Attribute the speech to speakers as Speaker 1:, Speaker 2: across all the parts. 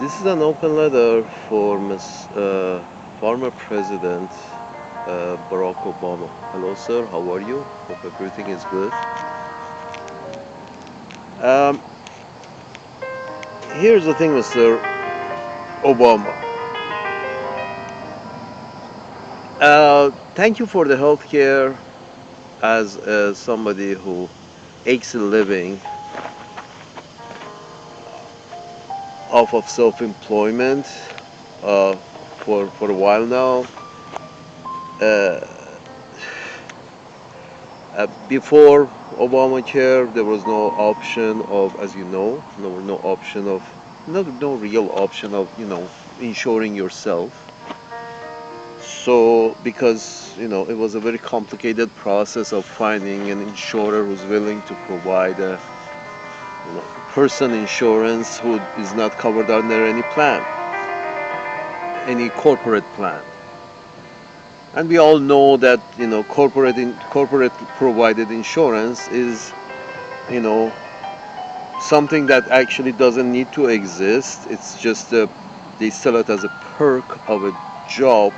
Speaker 1: This is an open letter for former President Barack Obama. Hello, sir. How are you? Hope everything is good. Um, Here's the thing, Mr. Obama. Thank you for the health care as somebody who aches a living off of self-employment uh, for a while now. Uh, Before Obamacare, there was no option of, as you know, no option of, no real option of, insuring yourself. So, because, it was a very complicated process of finding an insurer who's willing to provide a, person insurance who is not covered under any plan, any corporate plan. And we all know that, corporate provided insurance is, you know, something that actually doesn't need to exist. It's just they sell it as a perk of a job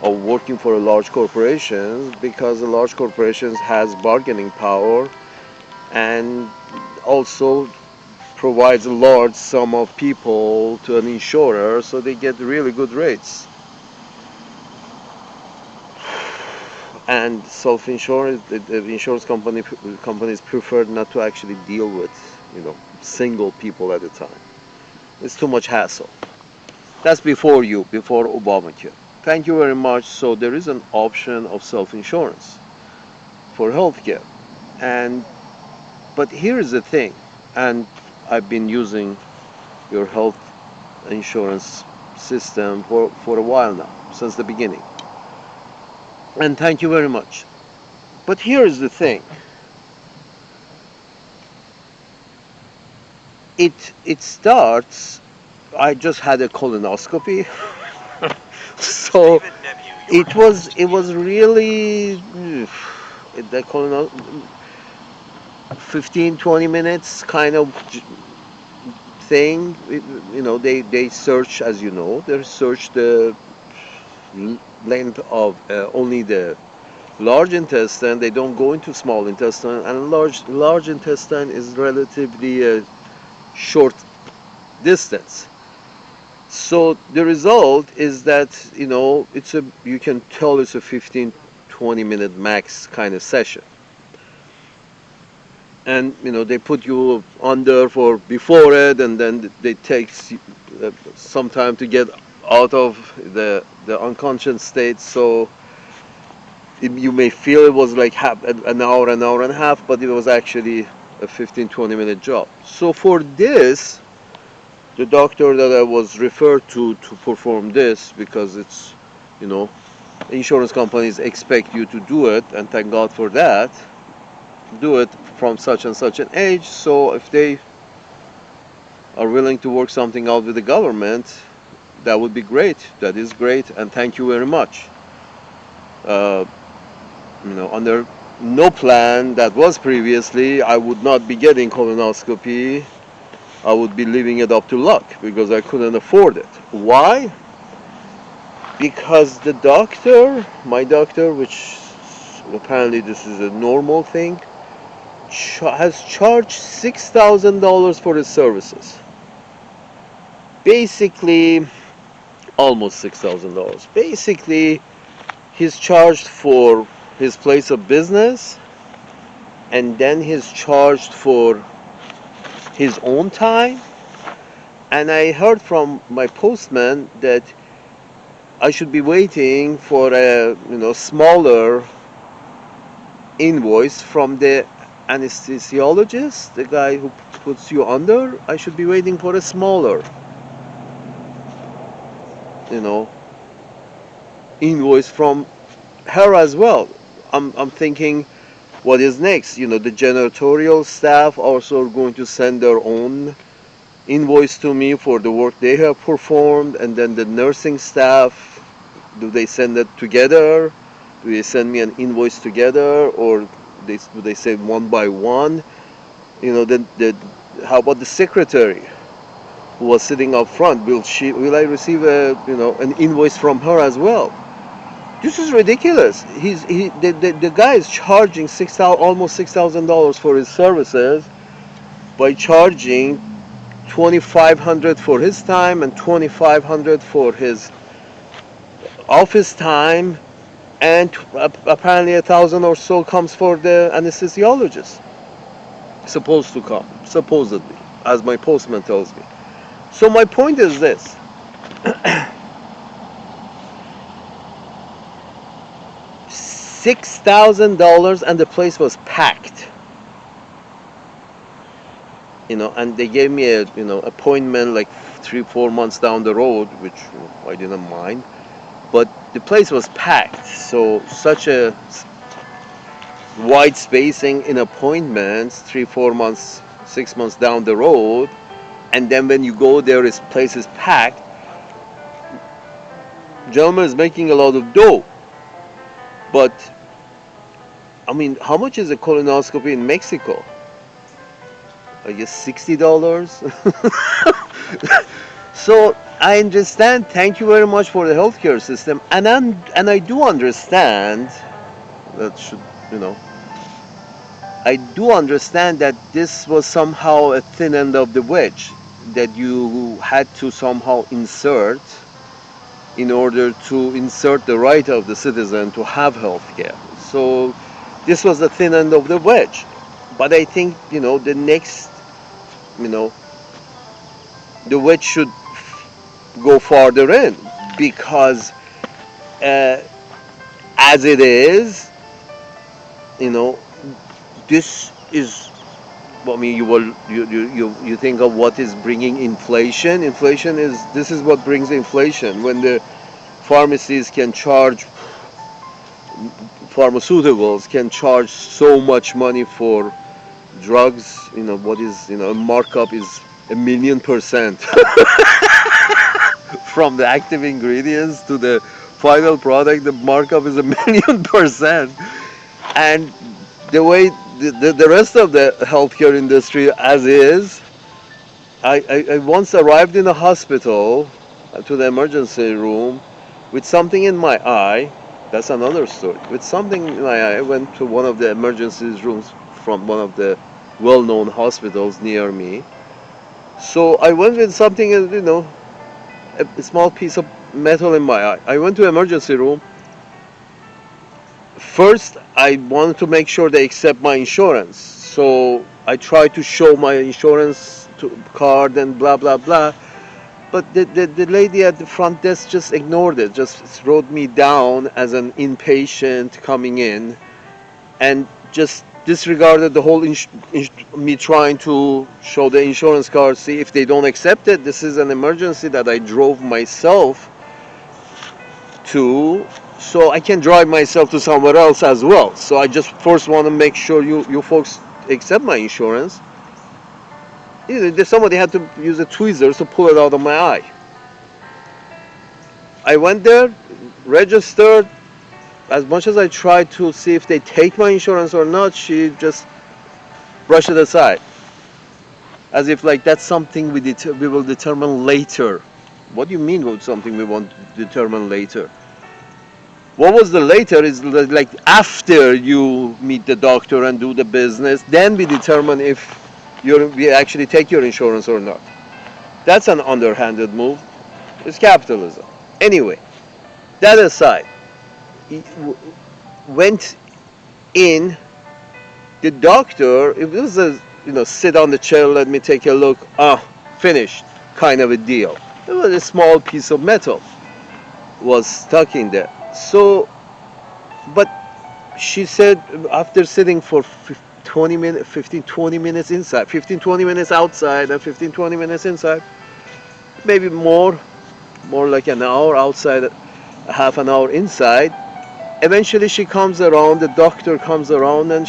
Speaker 1: of working for a large corporation, because the large corporations has bargaining power and also provides a large sum of people to an insurer, so they get really good rates. And self-insurance, the insurance companies prefer not to actually deal with, single people at a time. It's too much hassle. That's before Obamacare. Thank you very much. So there is an option of self-insurance for healthcare, and but here is the thing, and I've been using your health insurance system for a while now, since the beginning. And thank you very much. But here is the thing. It starts. I just had a colonoscopy, so it was really the colon 15-20 minutes kind of thing. They search, as you know, they search the length of only the large intestine. They don't go into small intestine, and large intestine is relatively a short distance. So the result is that, you can tell it's a 15-20 minute max kind of session. And they put you under for before it, and then they take some time to get out of the unconscious state. So you may feel it was like an hour and a half, but it was actually a 15-20 minute job. So for this, the doctor that I was referred to perform this, because it's, insurance companies expect you to do it, and thank God for that, do it from such and such an age. So if they are willing to work something out with the government, that would be great. That is great, and thank you very much. Uh, Under no plan that was previously, I would not be getting colonoscopy. I would be leaving it up to luck, because I couldn't afford it. Why? Because my doctor, which apparently this is a normal thing, has charged $6,000 for his services. Basically, almost $6,000. Basically, he's charged for his place of business, and then he's charged for his own time. And I heard from my postman that I should be waiting for a smaller invoice from the anesthesiologist, the guy who puts you under. I should be waiting for a smaller invoice from her as well. I'm thinking, what is next? The janitorial staff also are going to send their own invoice to me for the work they have performed, and then the nursing staff, do they send it together? Do they send me an invoice together, or do they say one by one? Then how about the secretary? who was sitting up front, will I receive an invoice from her as well? This is ridiculous. The guy is charging almost $6,000 for his services by charging 2,500 for his time and 2,500 for his office time, and apparently 1,000 or so comes for the anesthesiologist. Supposed to come, supposedly, as my postman tells me. So my point is this: $6,000, and the place was packed. And they gave me a appointment like 3-4 months down the road, which I didn't mind. But the place was packed, so such a wide spacing in appointments, 3-4 months, 6 months down the road, and then when you go there, this place is packed. Gentleman is making a lot of dough, but I mean, how much is a colonoscopy in Mexico? I guess $60. So I understand. Thank you very much for the healthcare system, and I do understand that I do understand that this was somehow a thin end of the wedge that you had to somehow insert in order to insert the right of the citizen to have healthcare. So this was the thin end of the wedge. But I think the next the wedge should go farther in, because as it is, this is, I mean, you think of what is bringing inflation. This is what brings inflation, when the pharmacies can charge, pharmaceuticals can charge so much money for drugs. What is, a markup is 1,000,000% from the active ingredients to the final product. The markup is 1,000,000%. And the way the rest of the healthcare industry as is, I once arrived in a hospital, to the emergency room, with something in my eye. That's another story. With something in my eye, I went to one of the emergency rooms from one of the well-known hospitals near me. So I went with something, a small piece of metal in my eye. I went to emergency room. First, I wanted to make sure they accept my insurance. So I tried to show my insurance card and blah, blah, blah. But the lady at the front desk just ignored it, just wrote me down as an inpatient coming in, and just disregarded the whole me trying to show the insurance card, see if they don't accept it. This is an emergency that I drove myself to, so I can drive myself to somewhere else as well. So I just first want to make sure you folks accept my insurance. Somebody had to use a tweezers to pull it out of my eye. I went there, registered. As much as I tried to see if they take my insurance or not, she just brushed it aside, as if like that's something we will determine later. What do you mean with something we want to determine later? What was the later is like after you meet the doctor and do the business, then we determine if we actually take your insurance or not. That's an underhanded move. It's capitalism. Anyway, that aside, went in. The doctor, it was a sit on the chair, let me take a look. Finished, kind of a deal. It was a small piece of metal was stuck in there. So, but she said after sitting for 20 minutes inside, 15-20 minutes outside, and 15-20 minutes inside, maybe more like an hour outside, half an hour inside. Eventually she comes around, the doctor comes around, and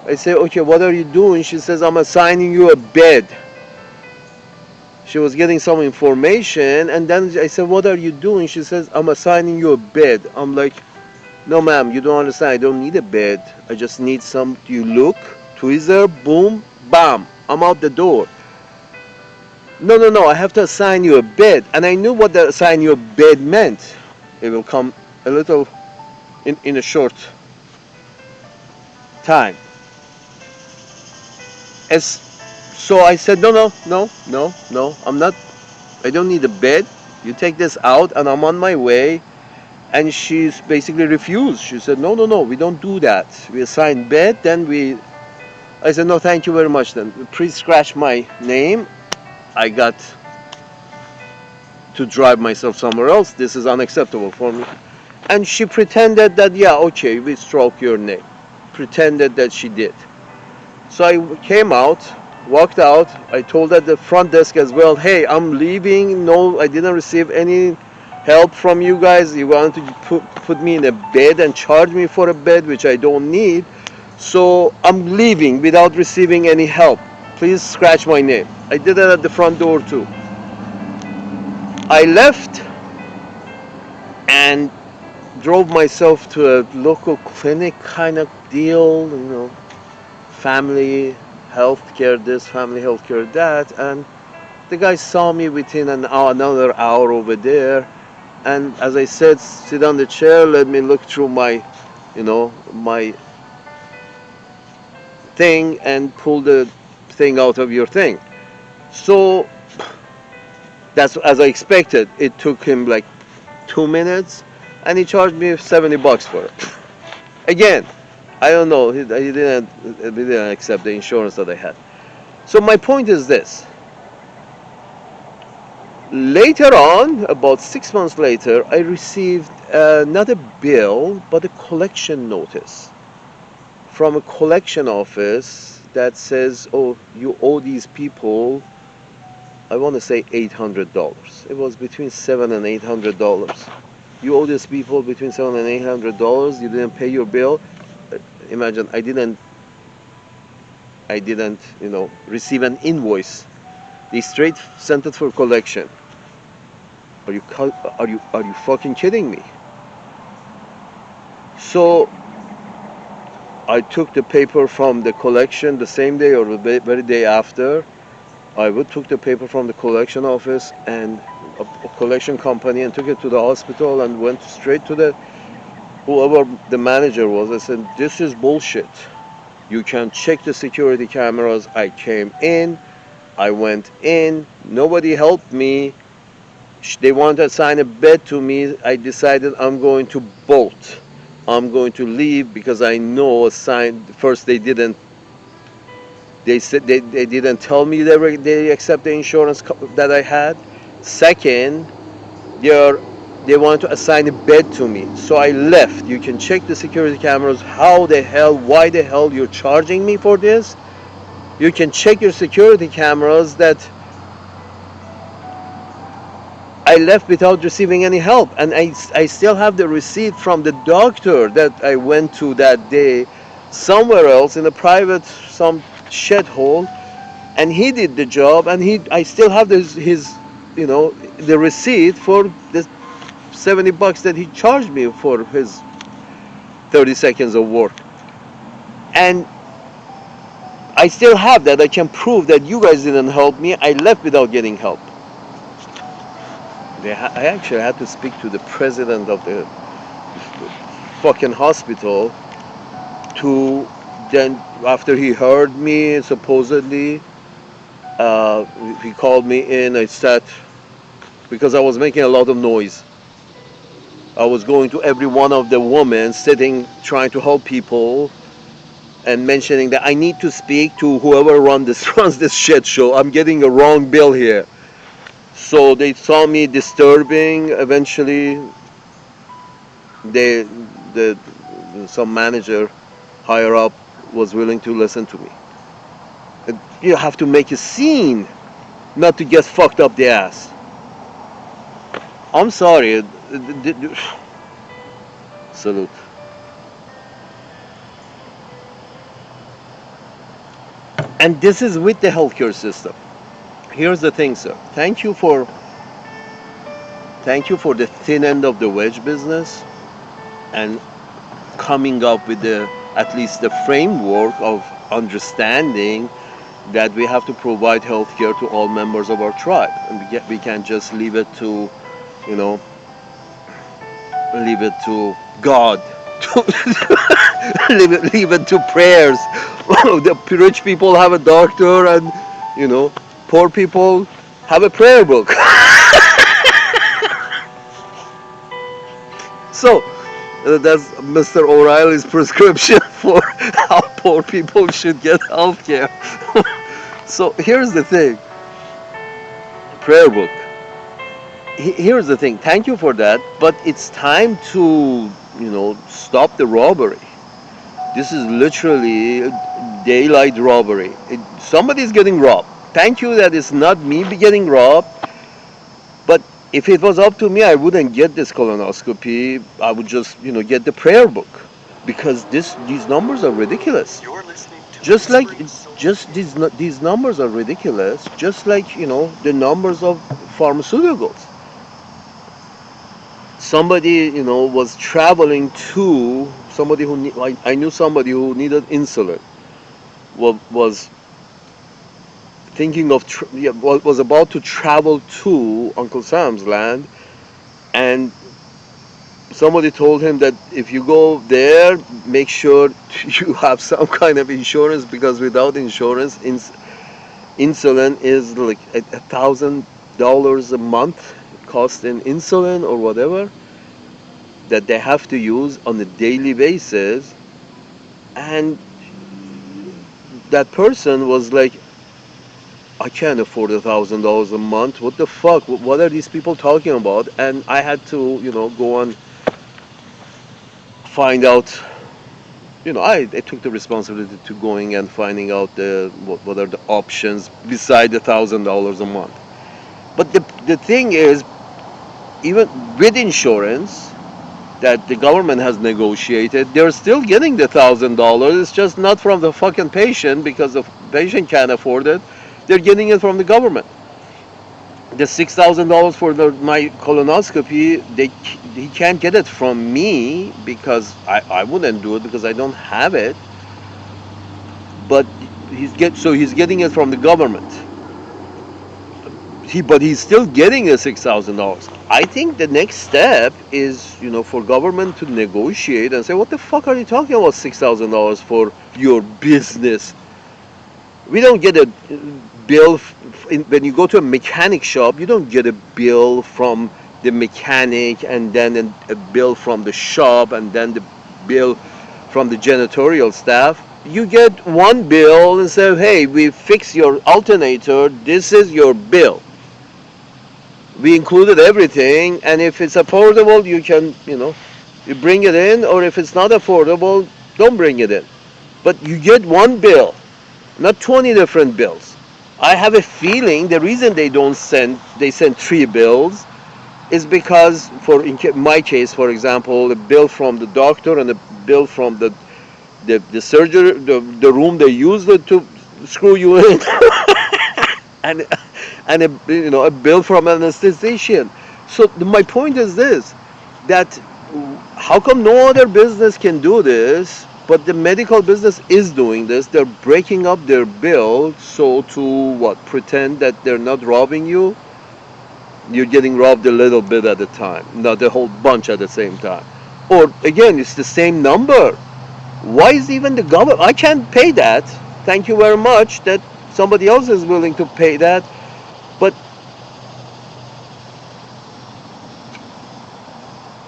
Speaker 1: I say, okay, what are you doing? She says, I'm assigning you a bed. She was getting some information, and then I said, what are you doing? She says, I'm assigning you a bed. I'm like, no ma'am, you don't understand. I don't need a bed. I just need you look, tweezer, boom, bam, I'm out the door. No, no, no, I have to assign you a bed. And I knew what the assign you a bed meant. It will come a little in a short time. As so I said, no, no, no, no, no, I'm not, I don't need a bed. You take this out and I'm on my way. And she's basically refused. She said, no, no, no, we don't do that. We assign bed, then I said, no, thank you very much then. Please scratch my name. I got to drive myself somewhere else. This is unacceptable for me. And she pretended that, yeah, okay, we stroke your name. Pretended that she did. So I came out, walked out. I told at the front desk as well, hey, I'm leaving. No, I didn't receive any help from you guys. You wanted to put me in a bed and charge me for a bed, which I don't need. So I'm leaving without receiving any help. Please scratch my name. I did that at the front door too. I left and drove myself to a local clinic kind of deal, family healthcare this, family healthcare that, and the guy saw me within another hour over there, and as I said, sit on the chair, let me look through my thing and pull the thing out of your thing. So that's as I expected. It took him like 2 minutes, and he charged me $70 for it. Again, I don't know. He didn't accept the insurance that I had. So my point is this. Later on, about 6 months later, I received not a bill, but a collection notice from a collection office that says, oh, you owe these people, I want to say $800. It was between $700 and $800. You owe these people between $700 and $800. You didn't pay your bill. Imagine, I didn't, receive an invoice. They straight sent it for collection. Are you fucking kidding me? So I took the paper from the collection the same day or the very day after. Took the paper from the collection office and a collection company and took it to the hospital and went straight to whoever the manager was. I said, this is bullshit. You can check the security cameras. I came in, I went in, nobody helped me. They wanted to assign a bed to me. I decided I'm going to bolt. I'm going to leave because I know first they said they didn't tell me they accept the insurance that I had. Second, they want to assign a bed to me. So I left. You can check the security cameras. Why the hell you're charging me for this? You can check your security cameras that I left without receiving any help. And I still have the receipt from the doctor that I went to that day somewhere else in a private, some shithole, and he did the job, and I still have the receipt for the $70 that he charged me for his 30 seconds of work. And I still have that. I can prove that you guys didn't help me. I left without getting help. I actually had to speak to the president of the fucking hospital to then, after he heard me, supposedly, he called me in. I sat because I was making a lot of noise. I was going to every one of the women sitting, trying to help people, and mentioning that I need to speak to whoever runs this shit show. I'm getting a wrong bill here. So they saw me disturbing. Eventually, they, the some manager higher up was willing to listen to me. And you have to make a scene, not to get fucked up the ass. I'm sorry. Salute. And this is with the healthcare system. Here's the thing, sir. Thank you for the thin end of the wedge business and coming up with at least the framework of understanding that we have to provide health care to all members of our tribe, and we can't just leave it to, you know, leave it to God, leave it to prayers. The rich people have a doctor, and you know, poor people have a prayer book. So that's Mr. O'Reilly's prescription for how poor people should get health care. So here's the thing, prayer book. Here's the thing. Thank you for that, but it's time to, stop the robbery. This is literally daylight robbery. Somebody's getting robbed. Thank you that it's not me getting robbed, but if it was up to me, I wouldn't get this colonoscopy. I would just, get the prayer book, because these numbers are ridiculous.
Speaker 2: You're listening to
Speaker 1: Just like
Speaker 2: Whispering Soul.
Speaker 1: just these numbers are ridiculous. Just like the numbers of pharmaceuticals. Somebody was traveling to somebody who I knew somebody who needed insulin, was thinking of was about to travel to Uncle Sam's land, and somebody told him that if you go there, make sure you have some kind of insurance, because without insurance, insulin is like $1,000 a month cost in insulin or whatever that they have to use on a daily basis. And that person was like, I can't afford $1,000 a month. What the fuck? What are these people talking about? And I had to, go and find out. I took the responsibility to going and finding out what are the options beside the $1,000 a month. But the thing is, even with insurance that the government has negotiated, they're still getting the $1,000. It's just not from the fucking patient, because the patient can't afford it. They're getting it from the government. The $6,000 for my colonoscopy, he can't get it from me, because I wouldn't do it, because I don't have it. But he's getting it from the government. But he's still getting the $6,000. I think the next step is, for government to negotiate and say, what the fuck are you talking about $6,000 for your business? We don't get a bill when you go to a mechanic shop. You don't get a bill from the mechanic, and then a bill from the shop, and then the bill from the janitorial staff. You get one bill and say, hey, we fix your alternator. This is your bill. We included everything, and if it's affordable, you can, you bring it in, or if it's not affordable, don't bring it in. But you get one bill, not 20 different bills. I have a feeling the reason they send 3 bills is because, in my case, for example, a bill from the doctor and a bill from the surgery, the room they used it to screw you in, and a bill from an anesthetician. So my point is this: that how come no other business can do this, but the medical business is doing this? They're breaking up their bill, so to pretend that they're not robbing you. You're getting robbed a little bit at a time, not a whole bunch at the same time. Or again, it's the same number. Why is even the government? I can't pay that. Thank you very much that somebody else is willing to pay that. But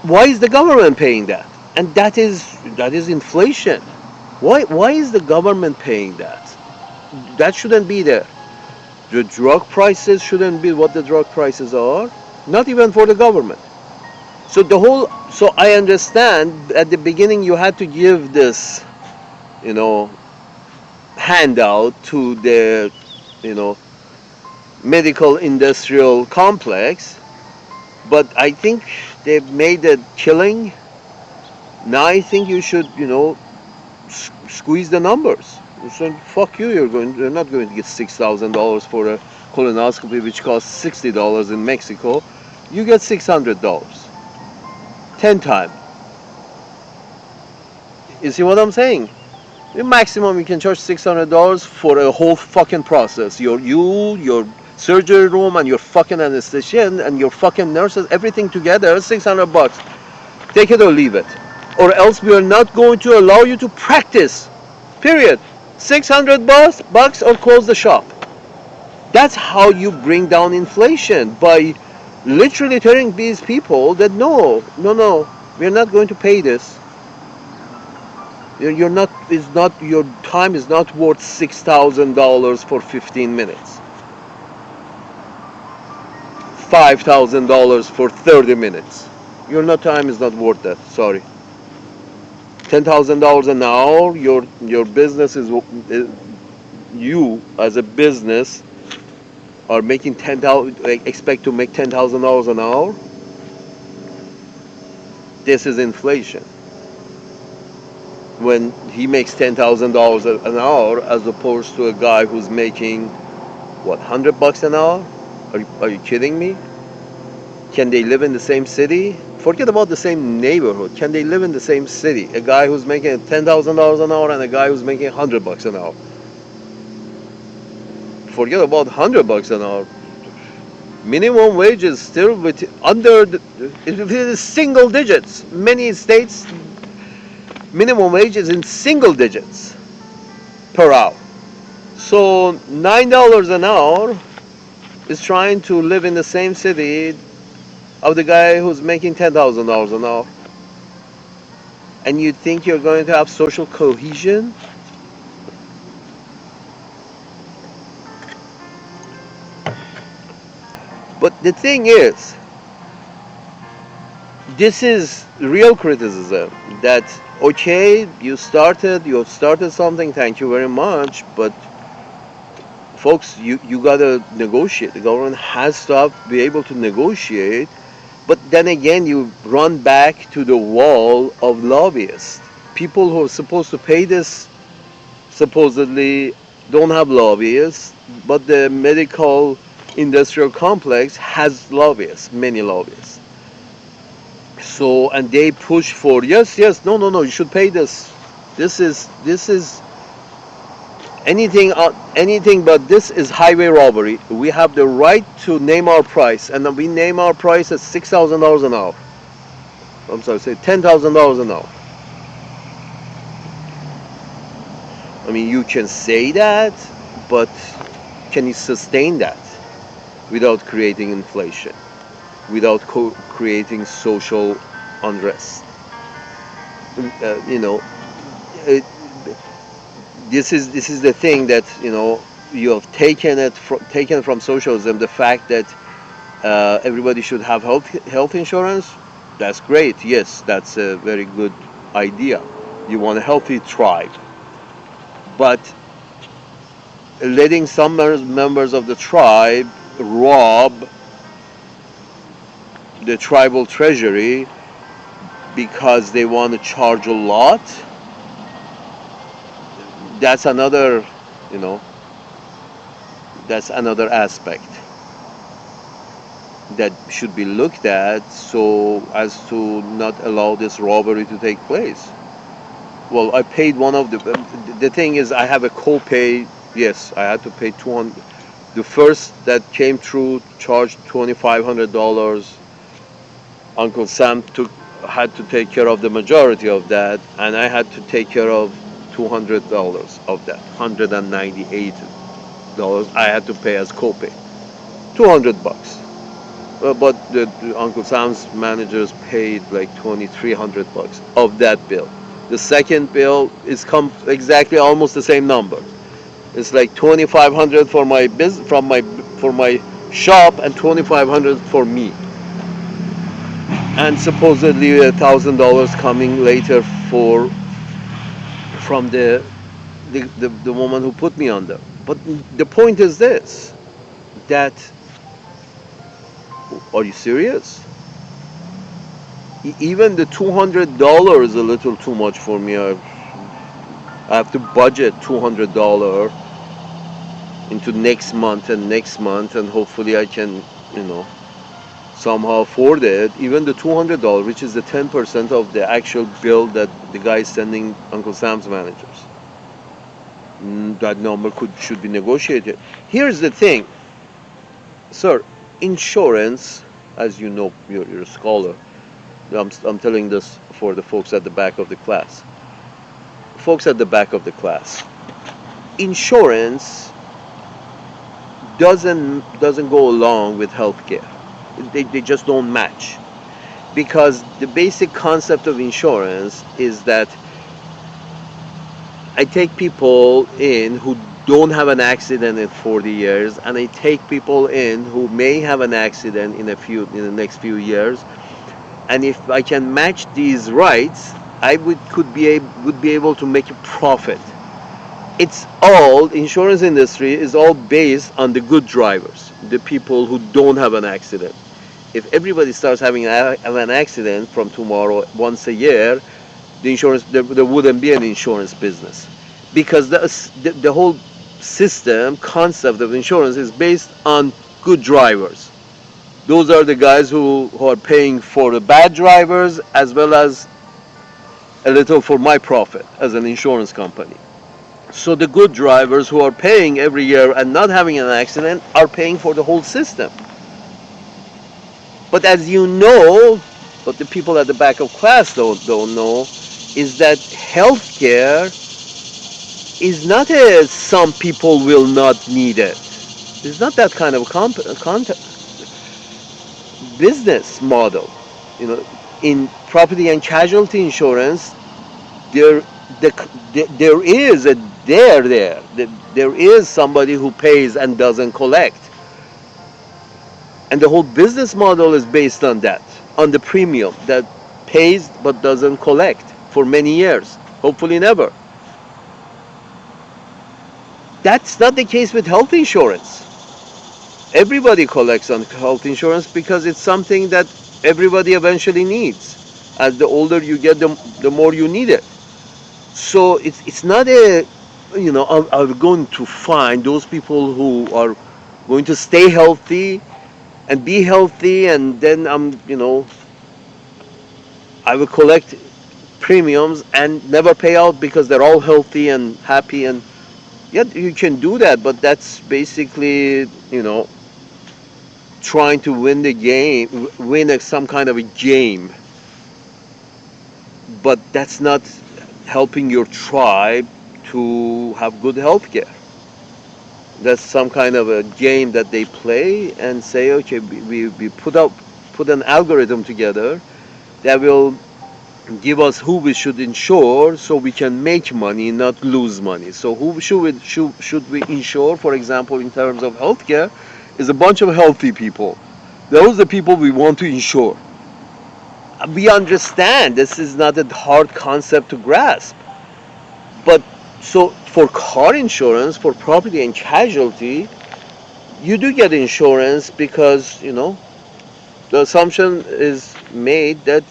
Speaker 1: why is the government paying that? And that is inflation. Why is the government paying that? That shouldn't be there. The drug prices shouldn't be what the drug prices are, not even for the government. So I understand at the beginning you had to give this, handout to the, medical industrial complex, but I think they've made a killing. Now I think you should, squeeze the numbers. So fuck you, you're not going to get $6,000 for a colonoscopy which costs $60 in Mexico. You get $600. 10 times. You see what I'm saying? The maximum you can charge $600 for a whole fucking process. Your surgery room, and your fucking anesthetician, and your fucking nurses, everything together, $600. Take it or leave it. Or else we are not going to allow you to practice. Period. 600 bucks or close the shop. That's how you bring down inflation, by literally telling these people that no, we're not going to pay this. You're not, is not, your time is not worth $6,000 for 15 minutes. $5,000 for 30 minutes. Your time is not worth that. Sorry. $10,000 an hour. Your business is you as a business are making 10,000. Expect to make $10,000 an hour. This is inflation. When he makes $10,000 an hour, as opposed to a guy who's making what, $100 an hour? Are you kidding me? Can they live in the same city? Forget about the same neighborhood. Can they live in the same city? A guy who's making $10,000 an hour and a guy who's making $100 an hour. Forget about $100 an hour. Minimum wage is still it is single digits. Many states, minimum wage is in single digits per hour. So $9 an hour is trying to live in the same city of the guy who's making $10,000 an hour. And you think you're going to have social cohesion? But the thing is, this is real criticism. That okay, you started something, thank you very much, but folks, you gotta negotiate. The government has to be able to negotiate. But then again, you run back to the wall of lobbyists. People who are supposed to pay this supposedly don't have lobbyists, but the medical industrial complex has lobbyists, many lobbyists. So, and they push for yes, no, you should pay this. This is anything but this is highway robbery. We have the right to name our price, and then we name our price at $6,000 an hour. I'm sorry, say $10,000 an hour. I mean, you can say that, but can you sustain that without creating inflation, without creating social unrest? You know, it, this is the thing that you have taken from socialism, the fact that everybody should have health insurance. That's great. Yes, that's a very good idea. You want a healthy tribe, but letting some members of the tribe rob the tribal treasury because they want to charge a lot, that's another, you know, that's another aspect that should be looked at, so as to not allow this robbery to take place. Well, I paid one of the thing is, I have a copay. Yes, I had to pay 200. The first that came through charged $2,500. Uncle Sam had to take care of the majority of that, and I had to take care of $200 of that. $198 I had to pay as copay. $200. But the Uncle Sam's managers paid like $2,300 of that bill. The second bill is exactly almost the same number. It's like $2,500 for my for my shop, and $2,500 for me, and supposedly $1,000 coming later from the woman who put me under. But the point is this: that, are you serious? Even the $200 is a little too much for me. I have to budget $200 into next month, and hopefully I can, somehow afford it. Even the $200, which is the 10% of the actual bill that the guy is sending Uncle Sam's managers. that number should be negotiated. Here's the thing, sir. Insurance, as you know, you're a scholar. I'm telling this for the folks at the back of the class. Folks at the back of the class. Insurance doesn't go along with healthcare. They just don't match, because the basic concept of insurance is that I take people in who don't have an accident in 40 years, and I take people in who may have an accident in the next few years, and if I can match these rights, I would be able to make a profit. It's all insurance industry is all based on the good drivers, the people who don't have an accident. If everybody starts having an accident from tomorrow once a year, there wouldn't be an insurance business, because the whole system concept of insurance is based on good drivers. Those are the guys who are paying for the bad drivers, as well as a little for my profit as an insurance company. So the good drivers who are paying every year and not having an accident are paying for the whole system. But as you know, what the people at the back of class don't know, is that healthcare is not a some people will not need it. It's not that kind of business model. You know, in property and casualty insurance, there there is a there is somebody who pays and doesn't collect, and the whole business model is based on that, on the premium that pays but doesn't collect for many years, hopefully never. That's not the case with health insurance. Everybody collects on health insurance because it's something that everybody eventually needs. As the older you get, the more you need it. So it's not a, you know, I'm going to find those people who are going to stay healthy and be healthy, and then I will collect premiums and never pay out because they're all healthy and happy. And yeah, you can do that, but that's basically, trying to win the game, some kind of a game. But that's not helping your tribe to have good health care. That's some kind of a game that they play and say, okay, we put an algorithm together that will give us who we should insure so we can make money, not lose money. So who should we insure, for example, in terms of healthcare, is a bunch of healthy people. Those are the people we want to insure. We understand this is not a hard concept to grasp. But so for car insurance, for property and casualty, you do get insurance because, the assumption is made that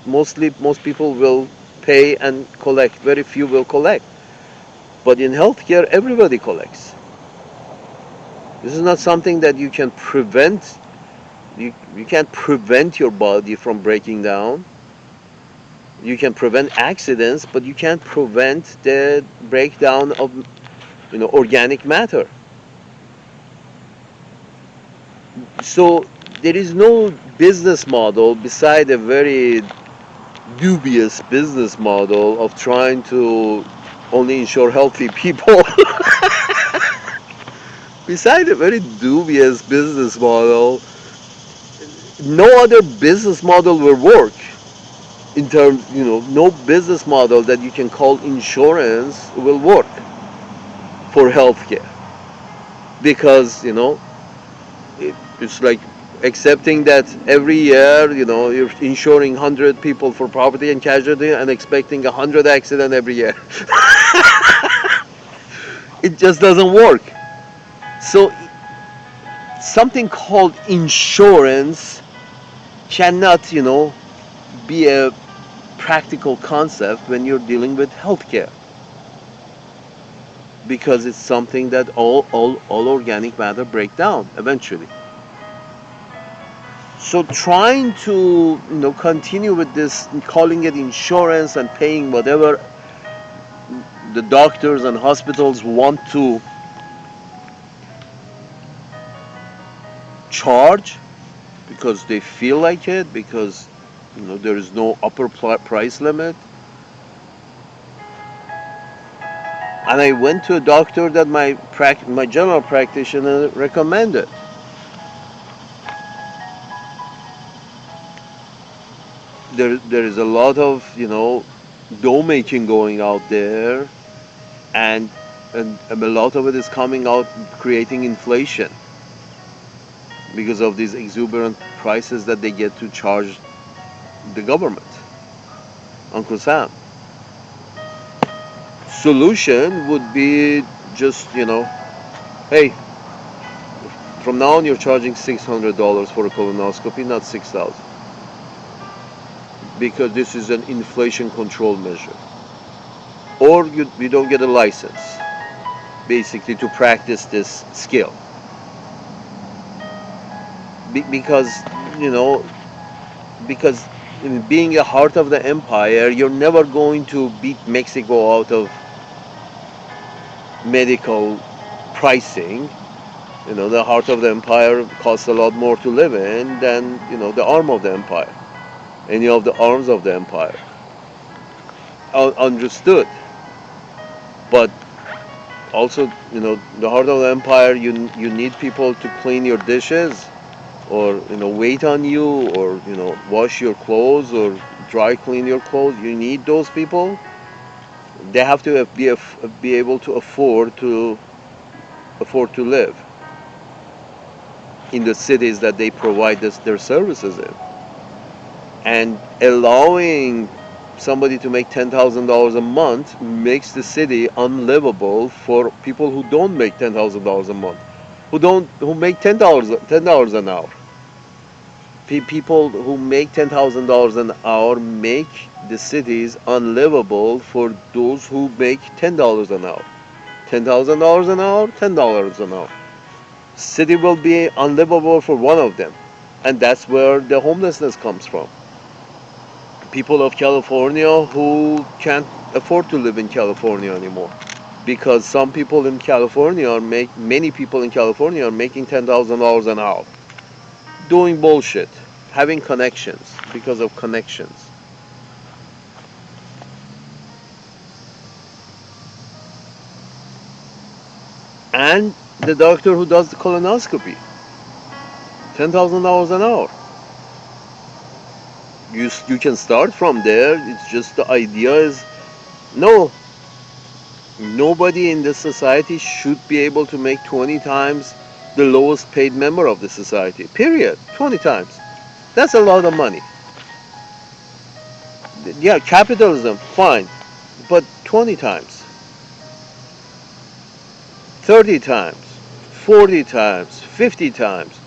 Speaker 1: most people will pay and collect. Very few will collect. But in healthcare, everybody collects. This is not something that you can prevent. You can't prevent your body from breaking down. You can prevent accidents, but you can't prevent the breakdown of, organic matter. So there is no business model beside a very dubious business model of trying to only insure healthy people. Beside a very dubious business model, no other business model will work. In terms, no business model that you can call insurance will work for healthcare, because it's like accepting that every year, you're insuring 100 people for property and casualty and expecting 100 accident every year. It just doesn't work. So something called insurance cannot, be a practical concept when you're dealing with healthcare, because it's something that all organic matter break down eventually. So trying to continue with this, calling it insurance and paying whatever, the doctors and hospitals want to charge because they feel like it, because there is no upper price limit. And I went to a doctor that my general practitioner recommended. There is a lot of dough making going out there, and a lot of it is coming out creating inflation because of these exuberant prices that they get to charge the government. Uncle Sam. Solution would be just, hey, from now on you're charging $600 for a colonoscopy, not 6,000, because this is an inflation control measure. Or you don't get a license, basically, to practice this skill. Because, you know, because in being a heart of the empire, you're never going to beat Mexico out of medical pricing. The heart of the empire costs a lot more to live in than, the arm of the empire, any of the arms of the empire. Understood. But also, the heart of the empire, you need people to clean your dishes, or wait on you, or wash your clothes, or dry clean your clothes. You need those people. They have to be able to afford to live in the cities that they provide their services in. And allowing somebody to make $10,000 a month makes the city unlivable for people who don't make $10,000 a month, who make $10 an hour. People who make $10,000 an hour make the cities unlivable for those who make $10 an hour. $10,000 an hour, $10 an hour. City will be unlivable for one of them, and that's where the homelessness comes from. People of California who can't afford to live in California anymore, because some people in California many people in California are making $10,000 an hour, doing bullshit, having connections because of connections. And the doctor who does the colonoscopy, $10,000 an hour. You can start from there. It's just the idea is, no, nobody in this society should be able to make 20 times the lowest paid member of the society. Period. 20 times. That's a lot of money. Yeah, capitalism, fine. But 20 times, 30 times, 40 times, 50 times.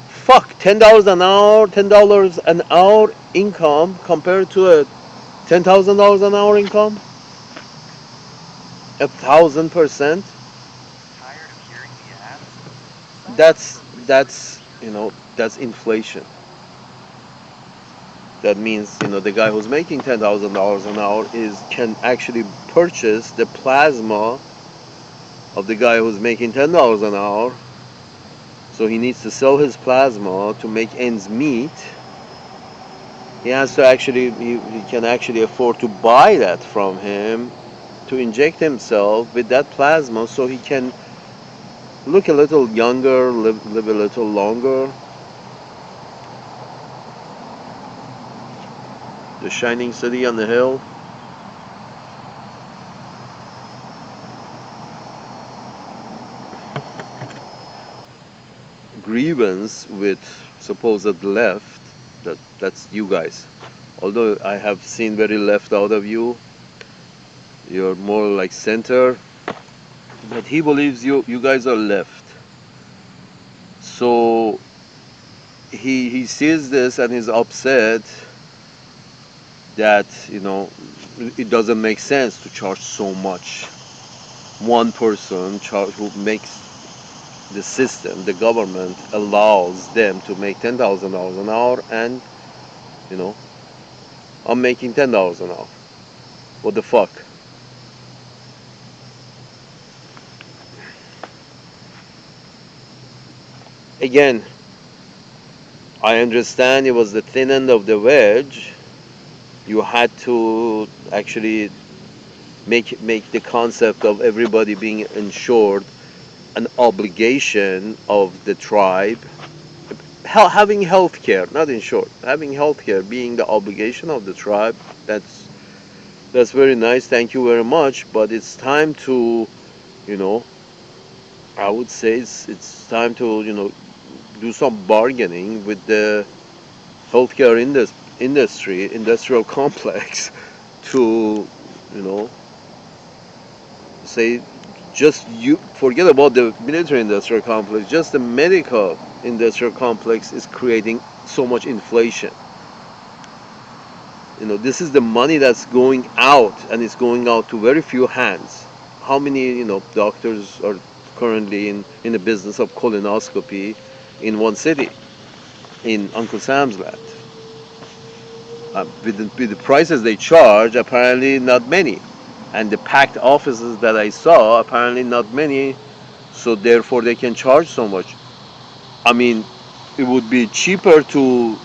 Speaker 1: Fuck, $10 an hour, $10 an hour income compared to a $10,000 an hour income? 1,000%. That's inflation. That means the guy who's making $10,000 an hour can actually purchase the plasma of the guy who's making $10 an hour. So he needs to sell his plasma to make ends meet. He can actually afford to buy that from him, to inject himself with that plasma, so he can look a little younger, live a little longer. The shining city on the hill. Grievance with supposed left, that's you guys. Although I have seen very left out of you, you're more like center, but he believes you guys are left. So he sees this and he's upset that it doesn't make sense to charge so much. One person who makes the system, the government allows them to make $10,000 an hour, and I'm making $10 an hour. What the fuck? again, I understand it was the thin end of the wedge. You had to actually make the concept of everybody being insured an obligation of the tribe. Having health care, not insured, having health care being the obligation of the tribe. That's very nice. Thank you very much. But it's time to, you know, I would say it's time to, do some bargaining with the healthcare industrial complex to, you know, say, just you forget about the military industrial complex, just the medical industrial complex is creating so much inflation. This is the money that's going out, and it's going out to very few hands. How many, doctors are currently in the business of colonoscopy in one city, in Uncle Sam's Land? With the prices they charge, apparently not many. And the packed offices that I saw, apparently not many, so therefore they can charge so much. I mean, it would be cheaper to,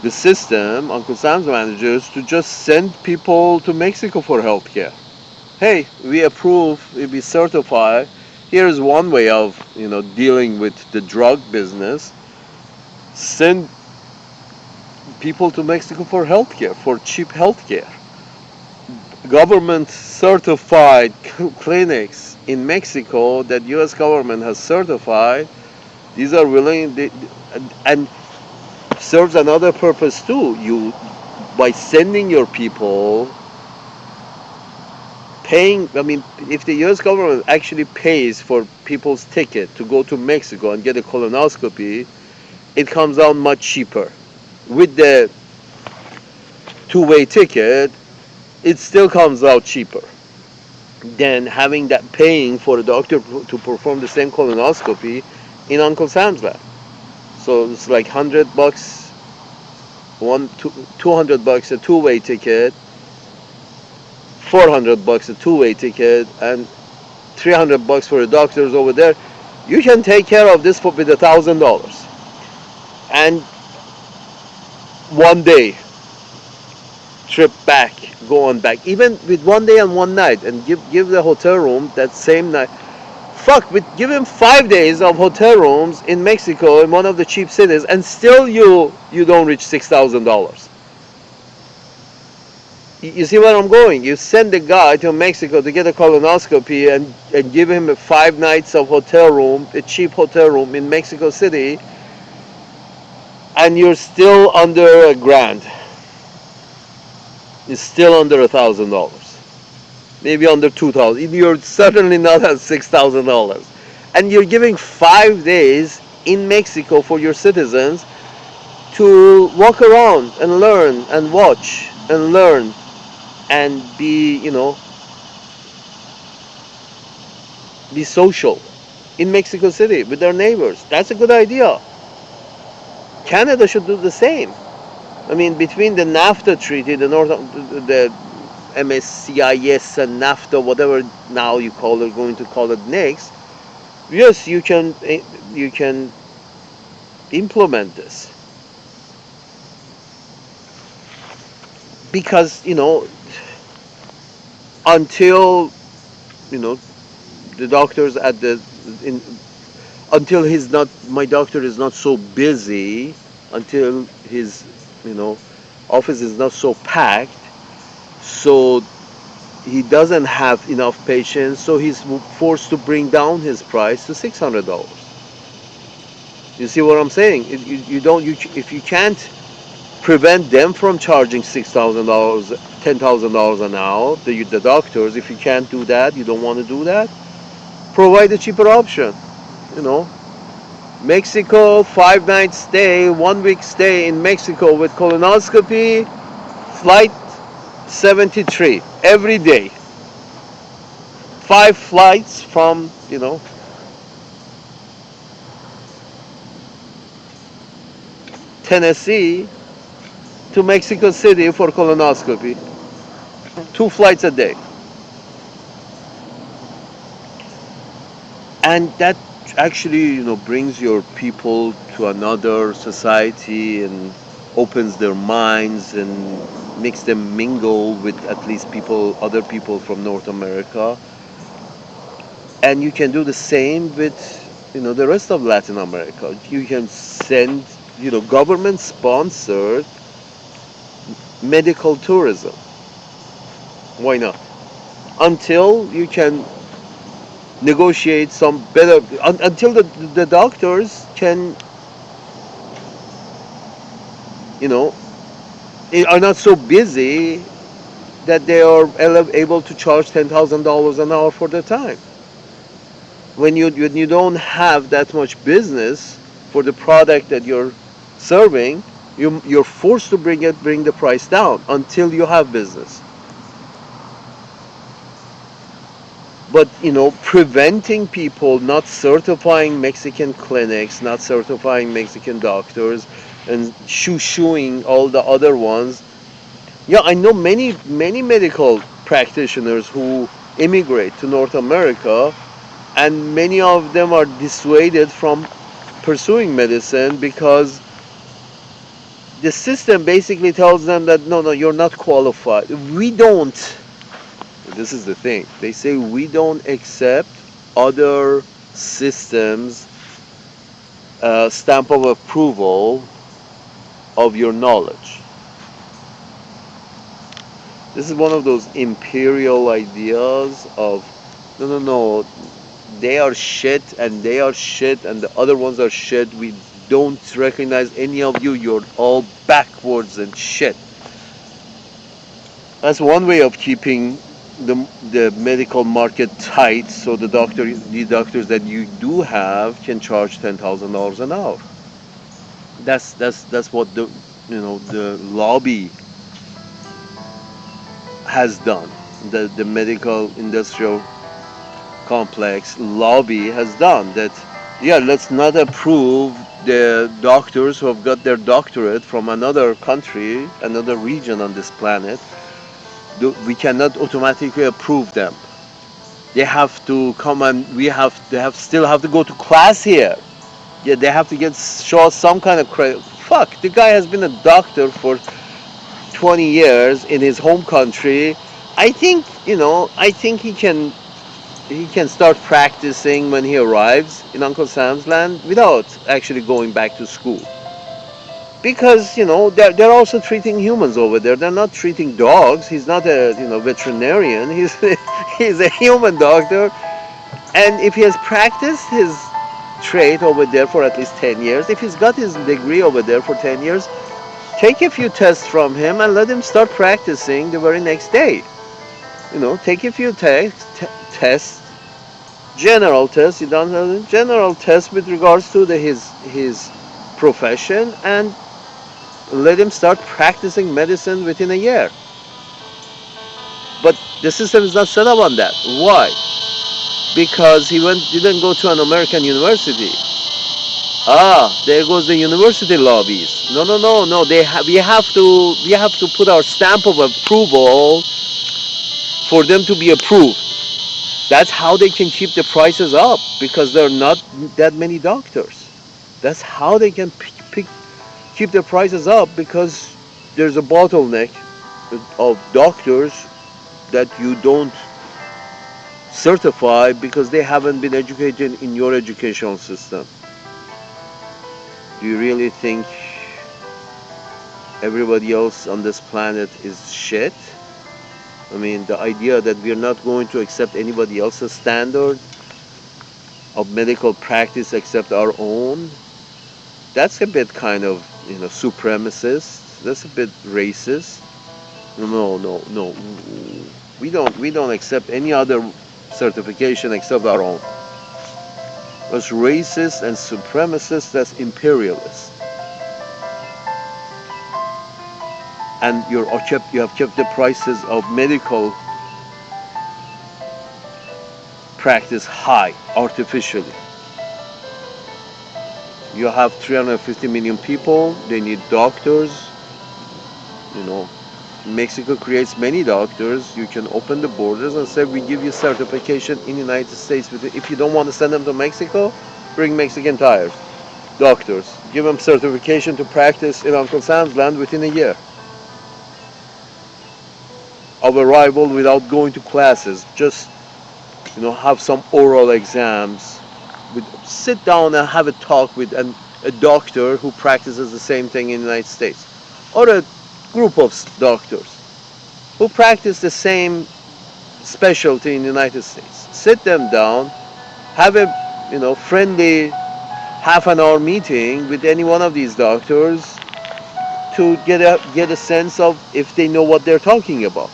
Speaker 1: the system, Uncle Sam's managers, to just send people to Mexico for healthcare. Hey, we approve, we certify. Here's one way of, dealing with the drug business. Send people to Mexico for healthcare, for cheap healthcare. Government certified clinics in Mexico that U.S. government has certified. These are willing, and serves another purpose too. You, by sending your people, paying, I mean, if the US government actually pays for people's ticket to go to Mexico and get a colonoscopy, it comes out much cheaper. With the two-way ticket, it still comes out cheaper than having that, paying for a doctor to perform the same colonoscopy in Uncle Sam's lab. So it's like $100, $200 a two-way ticket, $400 a two-way ticket, and $300 for the doctors over there. You can take care of this with $1,000 and one day trip back, go on back, even with one day and one night, and give the hotel room that same night. Fuck, give him 5 days of hotel rooms in Mexico in one of the cheap cities, and still you don't reach $6,000. You see where I'm going? You send the guy to Mexico to get a colonoscopy, and give him 5 nights of hotel room, a cheap hotel room in Mexico City, and you're still under $1,000. It's still under $1,000. Maybe under $2,000. You're certainly not at $6,000. And you're giving 5 days in Mexico for your citizens to walk around and learn and watch and learn and be social in Mexico City with their neighbors. That's a good idea. Canada should do the same. I mean, between the NAFTA treaty, the MSCIS and NAFTA, whatever now going to call it next, yes, you can implement this, because until the doctors until my doctor is not so busy, until his office is not so packed, so he doesn't have enough patients, so he's forced to bring down his price to $600. You see what I'm saying? If you can't prevent them from charging $6,000, $10,000 an hour, the doctors, if you can't do that, you don't want to do that, provide a cheaper option. Mexico, 5 night stay, 1 week stay in Mexico with colonoscopy, flight 73 every day. 5 flights from Tennessee to Mexico City for colonoscopy. 2 flights a day. And that actually, brings your people to another society and opens their minds and makes them mingle with at least other people from North America. And you can do the same with, the rest of Latin America. You can send, government sponsored medical tourism. Why not? Until you can negotiate some better, until the doctors can, you know, are not so busy that they are able to charge $10,000 an hour for their time. When you don't have that much business for the product that you're serving, you're forced to bring the price down until you have business. But preventing people, not certifying Mexican clinics, not certifying Mexican doctors, and shoo-shooing all the other ones. Yeah, I know many medical practitioners who immigrate to North America, and many of them are dissuaded from pursuing medicine because the system basically tells them that no, you're not qualified. We don't. This is the thing. They say we don't accept other systems' stamp of approval of your knowledge. This is one of those imperial ideas of no, they are shit and they are shit and the other ones are shit. We don't recognize any of you. You're all backwards and shit. That's one way of keeping the medical market tight, so the doctors that you do have can charge $10,000 an hour. That's what the lobby has done. The medical industrial complex lobby has done that. Yeah, let's not approve the doctors who have got their doctorate from another country, another region on this planet. We cannot automatically approve them. They have to come and still have to go to class here. Yeah, they have to show some kind of credit. Fuck, the guy has been a doctor for 20 years in his home country. I think he can start practicing when he arrives in Uncle Sam's land without actually going back to school. Because they're also treating humans over there. They're not treating dogs. He's not a veterinarian. He's he's a human doctor. And if he has practiced his trade over there for at least 10 years, if he's got his degree over there for 10 years, take a few tests from him and let him start practicing the very next day. Take a few tests, general tests. You don't have a general test with regards to his profession, and let him start practicing medicine within a year. But the system is not set up on that. Why? Because he didn't go to an American university. There goes the university lobbies. No. We have to put our stamp of approval for them to be approved. That's how they can keep the prices up, because there are not that many doctors. That's how they can keep the prices up, because there's a bottleneck of doctors that you don't certify because they haven't been educated in your educational system. Do you really think everybody else on this planet is shit? I mean, the idea that we're not going to accept anybody else's standard of medical practice except our own, that's a bit kind of, supremacist. That's a bit racist. No. We don't accept any other certification except our own. That's racist and supremacist. That's imperialist. And you have kept the prices of medical practice high artificially. You have 350 million people. They need doctors. Mexico creates many doctors. You can open the borders and say we give you certification in the United States. If you don't want to send them to Mexico, bring Mexican tires, doctors, give them certification to practice in Uncle Sam's land within a year of arrival without going to classes. Just have some oral exams. Sit down and have a talk with a doctor who practices the same thing in the United States, or a group of doctors who practice the same specialty in the United States. Sit them down, have a friendly half an hour meeting with any one of these doctors to get a sense of if they know what they're talking about.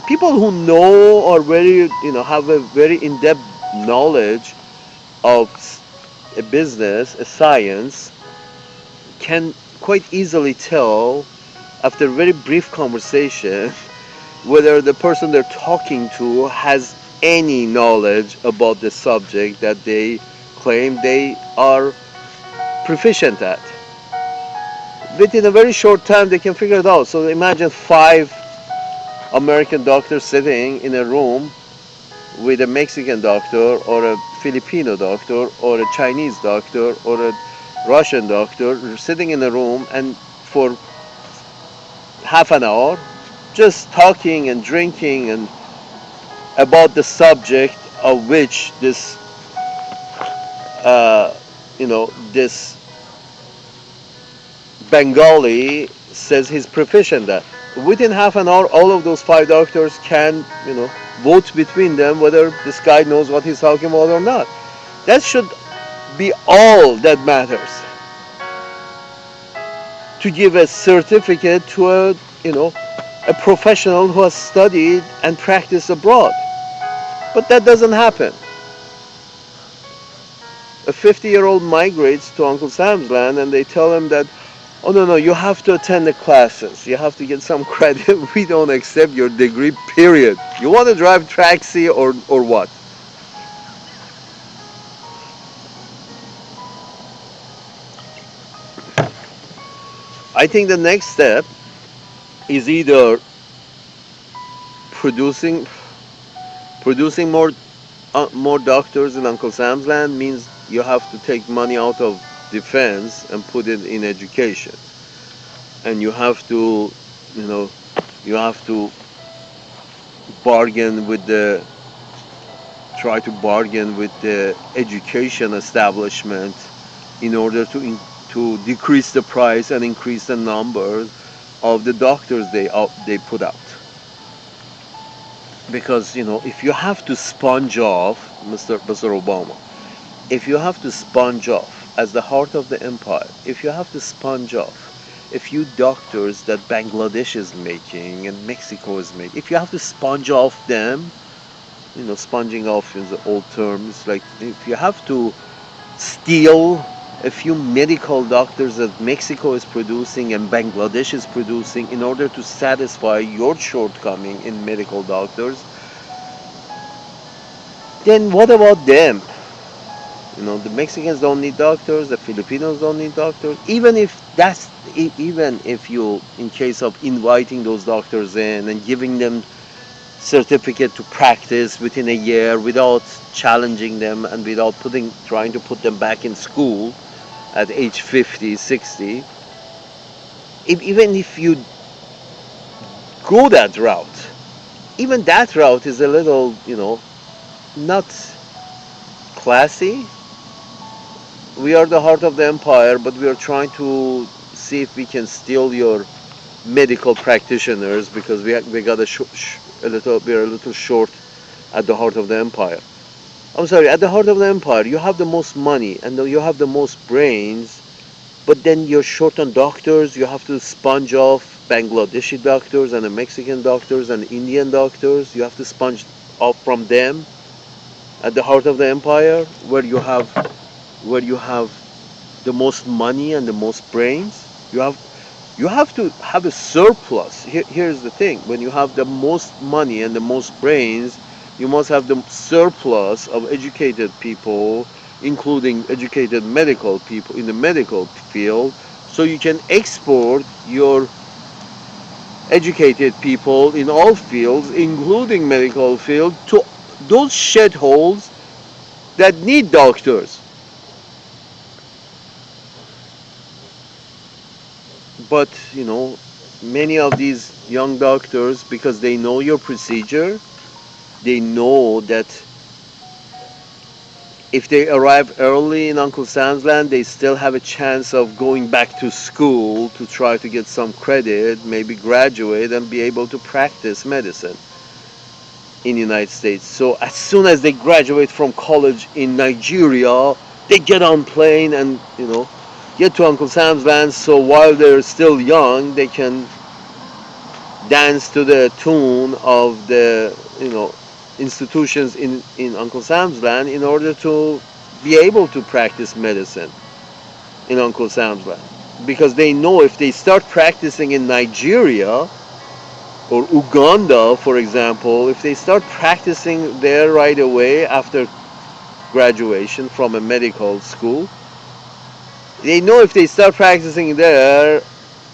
Speaker 1: People who know or have a very in-depth knowledge of a business, a science, can quite easily tell after a very brief conversation whether the person they're talking to has any knowledge about the subject that they claim they are proficient at. Within a very short time they can figure it out. So imagine 5 American doctors sitting in a room with a Mexican doctor or a Filipino doctor or a Chinese doctor or a Russian doctor sitting in a room and for half an hour just talking and drinking and about the subject of which uh, this Bengali says he's proficient at. Within half an hour, all of those 5 doctors can, vote between them whether this guy knows what he's talking about or not. That should be all that matters. To give a certificate to a professional who has studied and practiced abroad. But that doesn't happen. A 50-year-old migrates to Uncle Sam's land and they tell him that, oh no, you have to attend the classes. You have to get some credit. We don't accept your degree, period. You want to drive taxi or what? I think the next step is either producing more doctors in Uncle Sam's land means you have to take money out of defense and put it in education, and you have to you have to bargain with the try to bargain with the education establishment in order to decrease the price and increase the numbers of the doctors they put out. Because if you have to sponge off, Mr. Obama, if you have to sponge off as the heart of the empire, if you have to sponge off a few doctors that Bangladesh is making and Mexico is making, if you have to sponge off them, sponging off is the old terms, like if you have to steal a few medical doctors that Mexico is producing and Bangladesh is producing in order to satisfy your shortcoming in medical doctors, then what about them? The Mexicans don't need doctors, the Filipinos don't need doctors. Even if you, in case of inviting those doctors in and giving them certificate to practice within a year without challenging them and without trying to put them back in school at age 50, 60, even if you go that route, even that route is a little, not classy. We are the heart of the empire, but we are trying to see if we can steal your medical practitioners because we got we're a little short at the heart of the empire. I'm sorry, at the heart of the empire, you have the most money and you have the most brains, but then you're short on doctors. You have to sponge off Bangladeshi doctors and the Mexican doctors and Indian doctors. You have to sponge off from them at the heart of the empire, where you have the most money and the most brains. You have to have a surplus. Here's the thing: when you have the most money and the most brains, you must have the surplus of educated people, including educated medical people in the medical field, so you can export your educated people in all fields, including medical field, to those shitholes that need doctors. But many of these young doctors, because they know your procedure, they know that if they arrive early in Uncle Sam's Land, they still have a chance of going back to school to try to get some credit, maybe graduate and be able to practice medicine in the United States. So as soon as they graduate from college in Nigeria, they get on plane and get to Uncle Sam's Land. So while they're still young, they can dance to the tune of the institutions in Uncle Sam's Land in order to be able to practice medicine in Uncle Sam's Land. Because they know if they start practicing in Nigeria or Uganda, for example, if they start practicing there right away after graduation from a medical school, they know if they start practicing there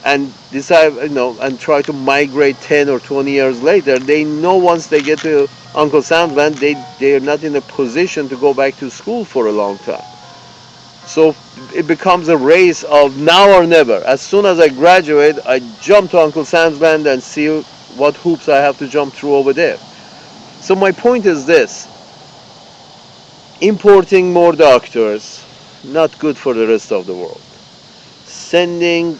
Speaker 1: and decide, and try to migrate 10 or 20 years later, they know once they get to Uncle Sam's Land, they are not in a position to go back to school for a long time. So it becomes a race of now or never. As soon as I graduate, I jump to Uncle Sam's Land and see what hoops I have to jump through over there. So my point is this: importing more doctors, not good for the rest of the world. Sending,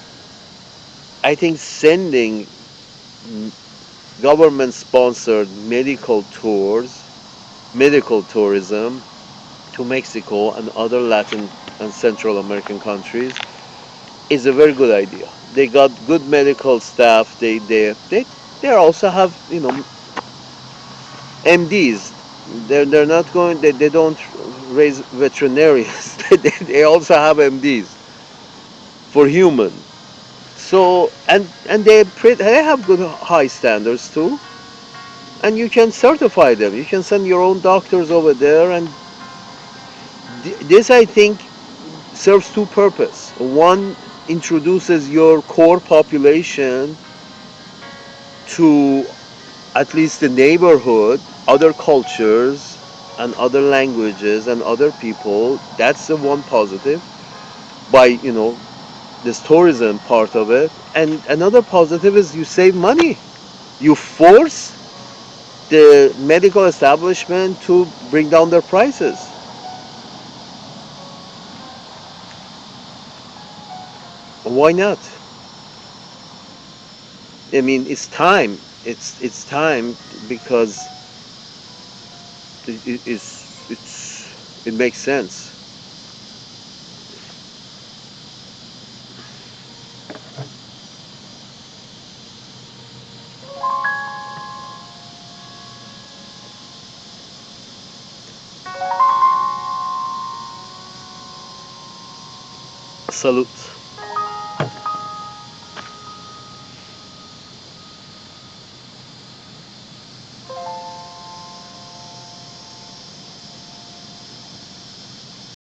Speaker 1: I think sending government-sponsored medical tours, medical tourism to Mexico and other Latin and Central American countries is a very good idea. They got good medical staff. They also have MDs. They're not going. They don't raise veterinarians. They also have MDs for human. So and they have good high standards too. And you can certify them. You can send your own doctors over there, and this I think serves two purposes. One, introduces your core population to at least the neighborhood, other cultures and other languages and other people. That's the one positive by this tourism part of it. And another positive is you save money. You force the medical establishment to bring down their prices. Why not? I mean, it's time. It's time because it makes sense. Salute.